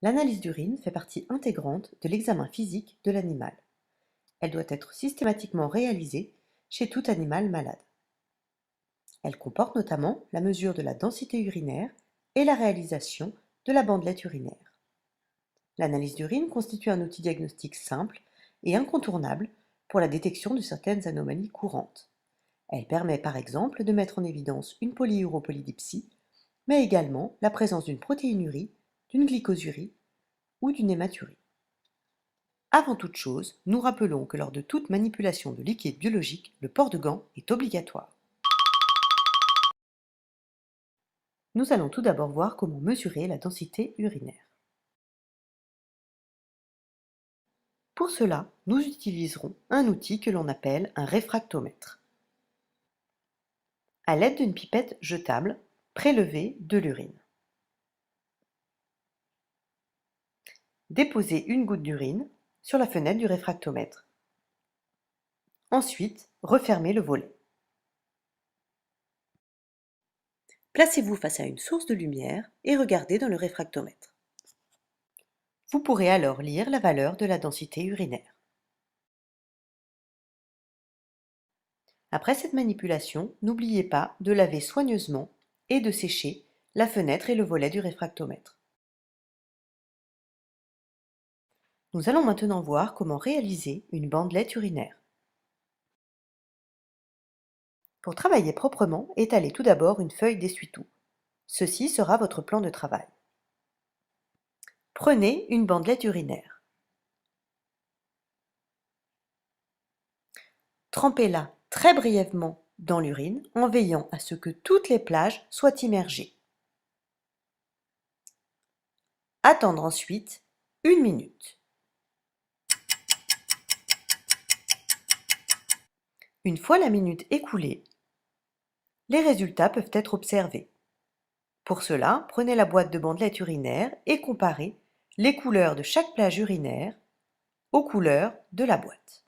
L'analyse d'urine fait partie intégrante de l'examen physique de l'animal. Elle doit être systématiquement réalisée chez tout animal malade. Elle comporte notamment la mesure de la densité urinaire et la réalisation de la bandelette urinaire. L'analyse d'urine constitue un outil diagnostique simple et incontournable pour la détection de certaines anomalies courantes. Elle permet par exemple de mettre en évidence une polyuropolydipsie, mais également la présence d'une protéinurie, d'une glycosurie ou d'une hématurie. Avant toute chose, nous rappelons que lors de toute manipulation de liquide biologique, le port de gants est obligatoire. Nous allons tout d'abord voir comment mesurer la densité urinaire. Pour cela, nous utiliserons un outil que l'on appelle un réfractomètre. À l'aide d'une pipette jetable, prélevez de l'urine. Déposez une goutte d'urine sur la fenêtre du réfractomètre. Ensuite, refermez le volet. Placez-vous face à une source de lumière et regardez dans le réfractomètre. Vous pourrez alors lire la valeur de la densité urinaire. Après cette manipulation, n'oubliez pas de laver soigneusement et de sécher la fenêtre et le volet du réfractomètre. Nous allons maintenant voir comment réaliser une bandelette urinaire. Pour travailler proprement, étalez tout d'abord une feuille d'essuie-tout. Ceci sera votre plan de travail. Prenez une bandelette urinaire. Trempez-la très brièvement dans l'urine en veillant à ce que toutes les plages soient immergées. Attendre ensuite 1 minute. Une fois la minute écoulée, les résultats peuvent être observés. Pour cela, prenez la boîte de bandelettes urinaires et comparez les couleurs de chaque plage urinaire aux couleurs de la boîte.